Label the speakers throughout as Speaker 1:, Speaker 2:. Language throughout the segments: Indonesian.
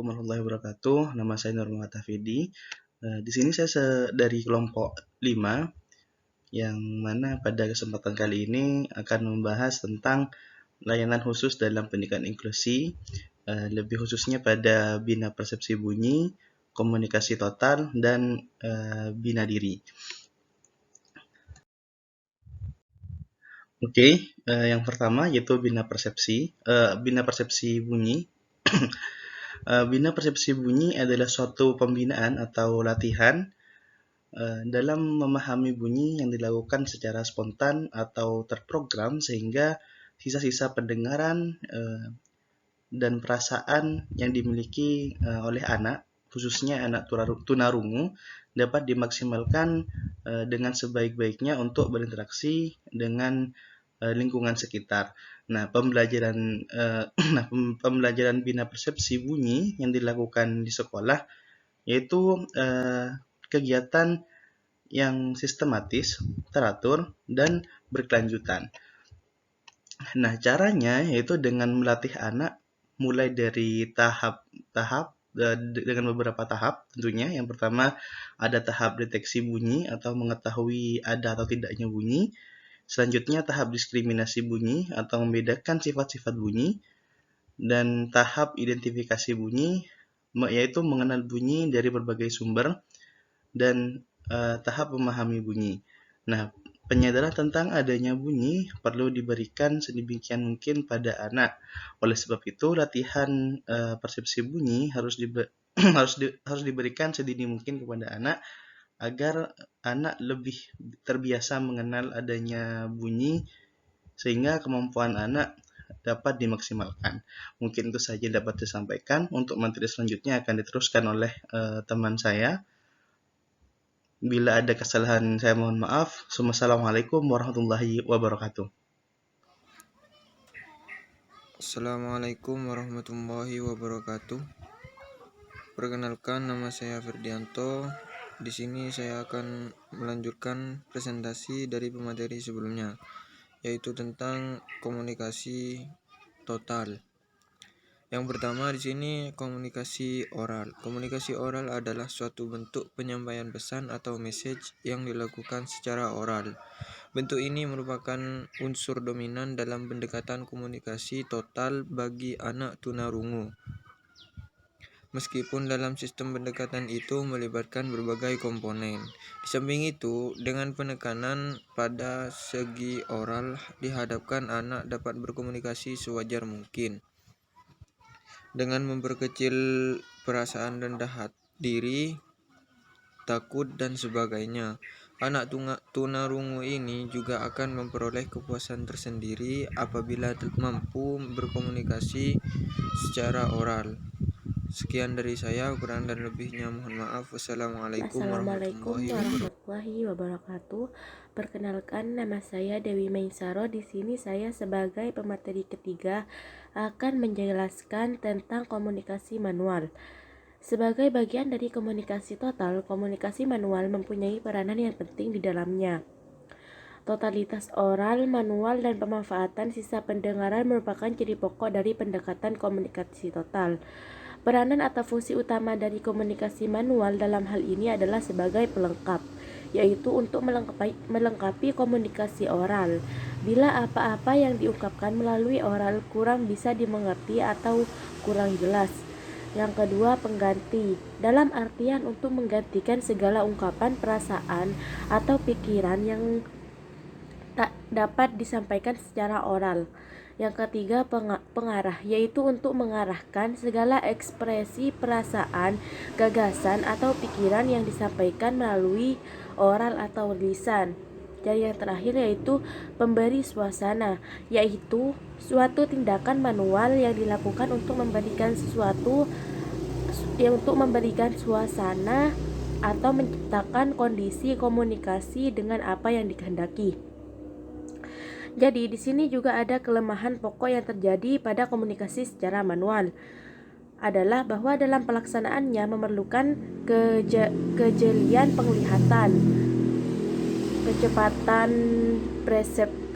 Speaker 1: Assalamualaikum warahmatullahi wabarakatuh. Nama saya Nur Muhammad Hafidi. Di sini saya dari kelompok 5, yang mana pada kesempatan kali ini akan membahas tentang layanan khusus dalam pendidikan inklusi, lebih khususnya pada bina persepsi bunyi, komunikasi total, dan bina diri. Oke, yang pertama yaitu bina persepsi bunyi. Bina persepsi bunyi adalah suatu pembinaan atau latihan dalam memahami bunyi yang dilakukan secara spontan atau terprogram sehingga sisa-sisa pendengaran dan perasaan yang dimiliki oleh anak, khususnya anak tunarungu, dapat dimaksimalkan dengan sebaik-baiknya untuk berinteraksi dengan lingkungan sekitar. Nah, pembelajaran bina persepsi bunyi yang dilakukan di sekolah yaitu kegiatan yang sistematis, teratur, dan berkelanjutan. Nah, caranya yaitu dengan melatih anak mulai dari tahap dengan beberapa tahap tentunya. Yang pertama ada tahap deteksi bunyi atau mengetahui ada atau tidaknya bunyi. Selanjutnya tahap diskriminasi bunyi atau membedakan sifat-sifat bunyi. Dan tahap identifikasi bunyi yaitu mengenal bunyi dari berbagai sumber. Dan tahap memahami bunyi. Nah, penyadaran tentang adanya bunyi perlu diberikan sedemikian mungkin pada anak. Oleh sebab itu, latihan persepsi bunyi harus diberikan sedini mungkin kepada anak agar anak lebih terbiasa mengenal adanya bunyi sehingga kemampuan anak dapat dimaksimalkan. Mungkin itu saja dapat disampaikan. Untuk materi selanjutnya akan diteruskan oleh teman saya. Bila ada kesalahan, saya mohon maaf. Assalamualaikum warahmatullahi wabarakatuh.
Speaker 2: Assalamualaikum warahmatullahi wabarakatuh. Perkenalkan, nama saya Ferdianto. Di sini saya akan melanjutkan presentasi dari pemateri sebelumnya, yaitu tentang komunikasi total. Yang pertama di sini komunikasi oral. Komunikasi oral adalah suatu bentuk penyampaian pesan atau message yang dilakukan secara oral. Bentuk ini merupakan unsur dominan dalam pendekatan komunikasi total bagi anak tunarungu. Meskipun dalam sistem pendekatan itu melibatkan berbagai komponen. Di samping itu, dengan penekanan pada segi oral, dihadapkan anak dapat berkomunikasi sewajar mungkin. Dengan memperkecil perasaan rendah diri, takut, dan sebagainya. Anak tunarungu ini juga akan memperoleh kepuasan tersendiri apabila mampu berkomunikasi secara oral. Sekian dari saya, kurang dan lebihnya mohon maaf. Wassalamualaikum
Speaker 3: warahmatullahi wabarakatuh. Perkenalkan, nama saya Dewi Mainsaro. Di sini saya sebagai pemateri ketiga akan menjelaskan tentang komunikasi manual. Sebagai bagian dari komunikasi total, komunikasi manual mempunyai peranan yang penting di dalamnya. Totalitas oral, manual, dan pemanfaatan sisa pendengaran merupakan ciri pokok dari pendekatan komunikasi total. Peranan atau fungsi utama dari komunikasi manual dalam hal ini adalah sebagai pelengkap, yaitu untuk melengkapi komunikasi oral. Bila apa-apa yang diungkapkan melalui oral kurang bisa dimengerti atau kurang jelas. Yang kedua, pengganti. Dalam artian untuk menggantikan segala ungkapan, perasaan, atau pikiran yang tak dapat disampaikan secara oral. Yang ketiga, pengarah, yaitu untuk mengarahkan segala ekspresi, perasaan, gagasan, atau pikiran yang disampaikan melalui oral atau lisan. Dan yang terakhir yaitu pemberi suasana, yaitu suatu tindakan manual yang dilakukan untuk memberikan suasana atau menciptakan kondisi komunikasi dengan apa yang dikehendaki. Jadi di sini juga ada kelemahan pokok yang terjadi pada komunikasi secara manual adalah bahwa dalam pelaksanaannya memerlukan kejelian penglihatan, kecepatan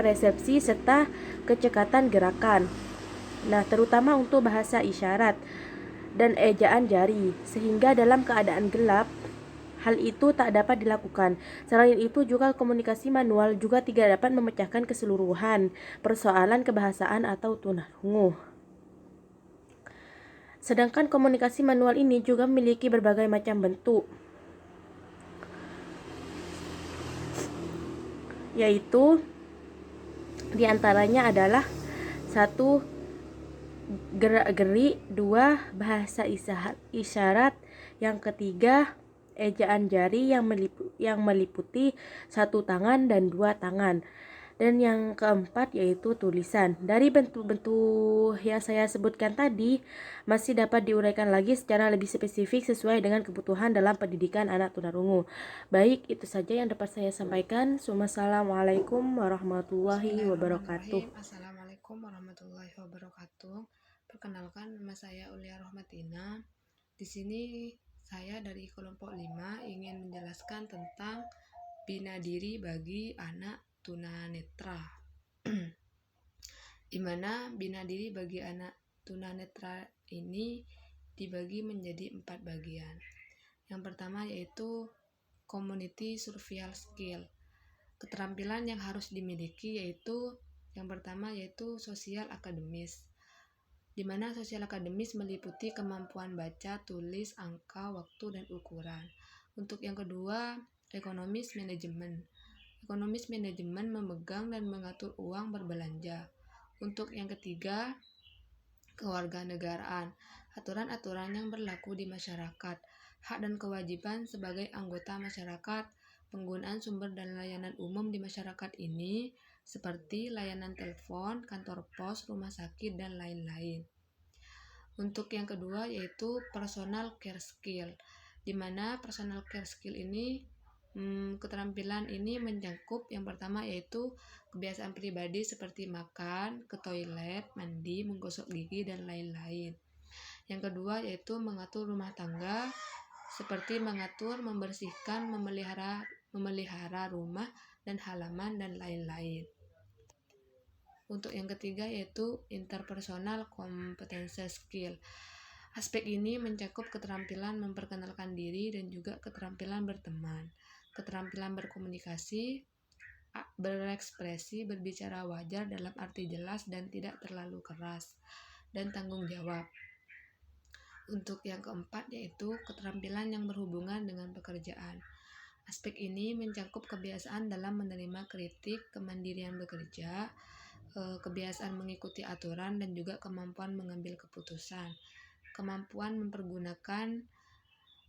Speaker 3: persepsi, serta kecekatan gerakan. Nah, terutama untuk bahasa isyarat. dan ejaan jari, sehingga dalam keadaan gelap hal itu tak dapat dilakukan. Selain itu juga komunikasi manual juga tidak dapat memecahkan keseluruhan persoalan kebahasaan atau tunarungu. Sedangkan komunikasi manual ini juga memiliki berbagai macam bentuk, yaitu diantaranya adalah 1. Gerak-gerik, 2. Bahasa isyarat, yang ketiga ejaan jari yang meliputi 1 tangan dan 2 tangan, dan yang keempat yaitu tulisan. Dari bentuk-bentuk yang saya sebutkan tadi masih dapat diuraikan lagi secara lebih spesifik sesuai dengan kebutuhan dalam pendidikan anak tunarungu. Baik, itu saja yang dapat saya sampaikan. Wassalamualaikum warahmatullahi wabarakatuh.
Speaker 4: Assalamualaikum warahmatullahi wabarakatuh. Perkenalkan, nama saya Ulia Rohmatina. Di sini saya dari kelompok 5 ingin menjelaskan tentang bina diri bagi anak tunanetra. Di mana bina diri bagi anak tunanetra ini dibagi menjadi 4 bagian. Yang pertama yaitu community survival skill. Keterampilan yang harus dimiliki yaitu yang pertama yaitu sosial akademis, di mana sosial akademis meliputi kemampuan baca, tulis, angka, waktu, dan ukuran. Untuk yang kedua, ekonomis manajemen. Ekonomis manajemen memegang dan mengatur uang berbelanja. Untuk yang ketiga, kewarganegaraan. Aturan-aturan yang berlaku di masyarakat, hak dan kewajiban sebagai anggota masyarakat, penggunaan sumber dan layanan umum di masyarakat ini seperti layanan telepon, kantor pos, rumah sakit, dan lain-lain. Untuk yang kedua yaitu personal care skill, di mana personal care skill ini keterampilan ini mencakup yang pertama yaitu kebiasaan pribadi seperti makan, ke toilet, mandi, menggosok gigi, dan lain-lain. Yang kedua yaitu mengatur rumah tangga seperti mengatur, membersihkan, memelihara rumah dan halaman, dan lain-lain. Untuk yang ketiga yaitu interpersonal competence skill. Aspek ini mencakup keterampilan memperkenalkan diri dan juga keterampilan berteman, keterampilan berkomunikasi, berekspresi, berbicara wajar dalam arti jelas dan tidak terlalu keras, dan tanggung jawab. Untuk yang keempat yaitu keterampilan yang berhubungan dengan pekerjaan. Aspek ini mencakup kebiasaan dalam menerima kritik, kemandirian bekerja, kebiasaan mengikuti aturan, dan juga kemampuan mengambil keputusan, kemampuan mempergunakan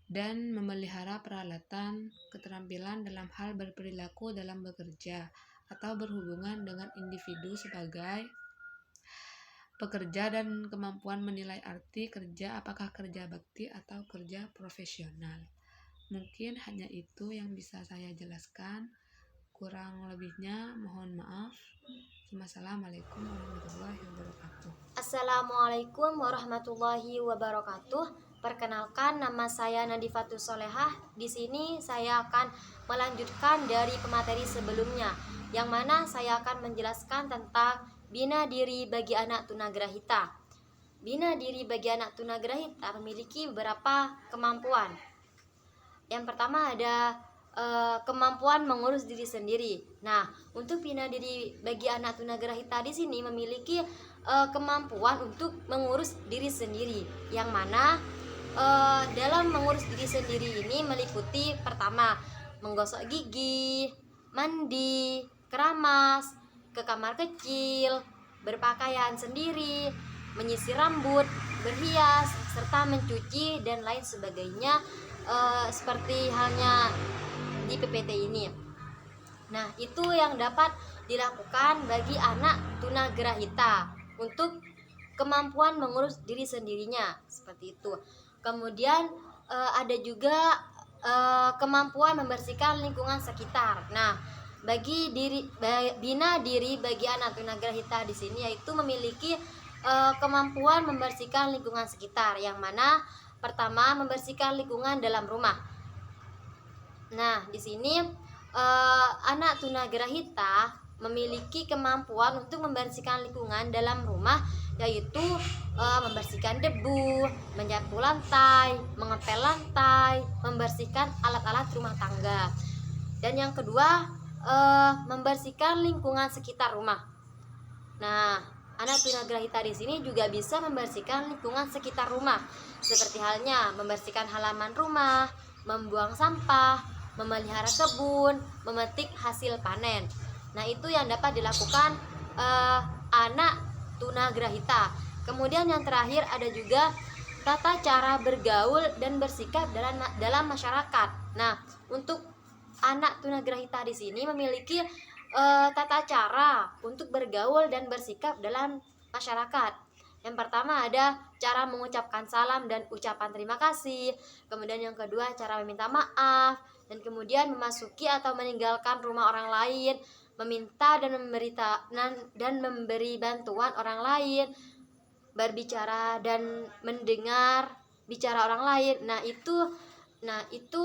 Speaker 4: dan memelihara peralatan, keterampilan dalam hal berperilaku dalam bekerja atau berhubungan dengan individu sebagai pekerja, dan kemampuan menilai arti kerja, apakah kerja bakti atau kerja profesional. Mungkin hanya itu yang bisa saya jelaskan. Kurang lebihnya mohon maaf. Wassalamualaikum warahmatullahi wabarakatuh.
Speaker 5: Assalamualaikum warahmatullahi wabarakatuh. Perkenalkan, nama saya Nadifatus Solehah. Di sini saya akan melanjutkan dari pemateri sebelumnya, yang mana saya akan menjelaskan tentang bina diri bagi anak tunagrahita. Bina diri bagi anak tunagrahita memiliki beberapa kemampuan. Yang pertama ada kemampuan mengurus diri sendiri. Nah, untuk bina diri bagi anak tunagrahita di sini memiliki kemampuan untuk mengurus diri sendiri, yang mana dalam mengurus diri sendiri ini meliputi pertama menggosok gigi, mandi, keramas, ke kamar kecil, berpakaian sendiri, menyisir rambut, berhias, serta mencuci dan lain sebagainya, seperti halnya di PPT ini. Nah, itu yang dapat dilakukan bagi anak tunagrahita untuk kemampuan mengurus diri sendirinya, seperti itu. Kemudian ada juga kemampuan membersihkan lingkungan sekitar. Nah, bina diri bagi anak tunagrahita di sini yaitu memiliki kemampuan membersihkan lingkungan sekitar, yang mana pertama membersihkan lingkungan dalam rumah. Nah, di sini anak tunagrahita memiliki kemampuan untuk membersihkan lingkungan dalam rumah yaitu membersihkan debu, menyapu lantai, mengepel lantai, membersihkan alat-alat rumah tangga. Dan yang kedua, membersihkan lingkungan sekitar rumah. Nah, anak tunagrahita di sini juga bisa membersihkan lingkungan sekitar rumah, seperti halnya membersihkan halaman rumah, membuang sampah, memelihara kebun, memetik hasil panen. Nah, itu yang dapat dilakukan anak tunagrahita. Kemudian yang terakhir ada juga tata cara bergaul dan bersikap dalam masyarakat. Nah, untuk anak tunagrahita di sini memiliki tata cara untuk bergaul dan bersikap dalam masyarakat. Yang pertama ada cara mengucapkan salam dan ucapan terima kasih. Kemudian yang kedua cara meminta maaf, dan kemudian memasuki atau meninggalkan rumah orang lain, meminta dan memberi bantuan orang lain, berbicara dan mendengar bicara orang lain. Nah, itu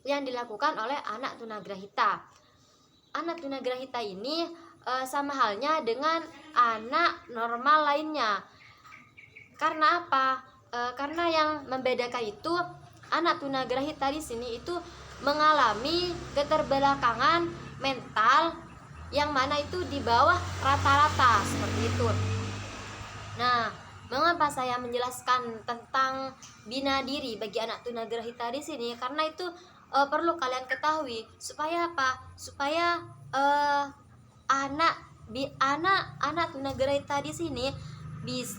Speaker 5: yang dilakukan oleh anak tunagrahita. Anak tunagrahita ini sama halnya dengan anak normal lainnya. Karena apa? Karena yang membedakan itu anak tunagrahita di sini itu mengalami keterbelakangan mental yang mana itu di bawah rata-rata seperti itu. Nah, mengapa saya menjelaskan tentang bina diri bagi anak tunagrahita di sini? Karena itu perlu kalian ketahui supaya apa? Supaya anak tunagrahita di sini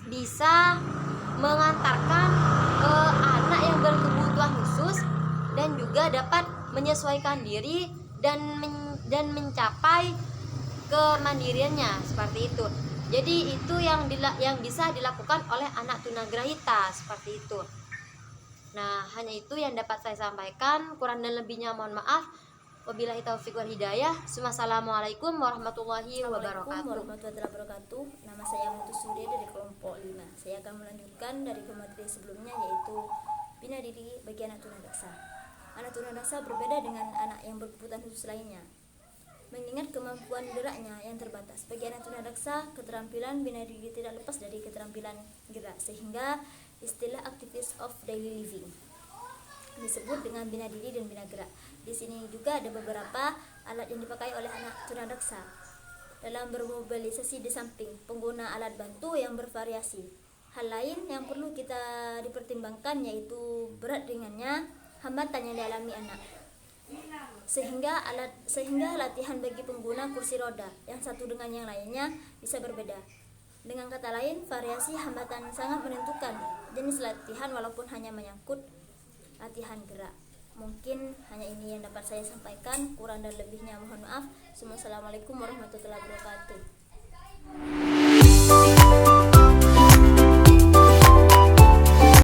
Speaker 5: bisa mengantarkan anak yang berkebutuhan khusus dan juga dapat menyesuaikan diri dan mencapai kemandiriannya seperti itu. Jadi itu yang bisa dilakukan oleh anak tunagrahita seperti itu. Nah, hanya itu yang dapat saya sampaikan. Kurang dan lebihnya mohon maaf. Wabillahi taufiq wal hidayah. Wassalamualaikum warahmatullahi wabarakatuh.
Speaker 6: Nama saya Mutu Surya dari kelompok 5. Saya akan melanjutkan dari pemateri sebelumnya, yaitu bina diri bagi anak tunadaksa. Anak tunadaksa berbeda dengan anak yang berkebutuhan khusus lainnya, mengingat kemampuan geraknya yang terbatas. Bagi anak tunadaksa, keterampilan bina diri tidak lepas dari keterampilan gerak, sehingga istilah activities of daily living disebut dengan bina diri dan bina gerak. Di sini juga ada beberapa alat yang dipakai oleh anak tunadaksa dalam bermobilisasi, di samping pengguna alat bantu yang bervariasi. Hal lain yang perlu kita dipertimbangkan yaitu berat ringannya hambatan yang dialami anak, sehingga latihan bagi pengguna kursi roda yang satu dengan yang lainnya bisa berbeda. Dengan kata lain, variasi hambatan sangat menentukan jenis latihan walaupun hanya menyangkut latihan gerak. Mungkin hanya ini yang dapat saya sampaikan. Kurang dan lebihnya mohon maaf. Assalamualaikum warahmatullahi wabarakatuh.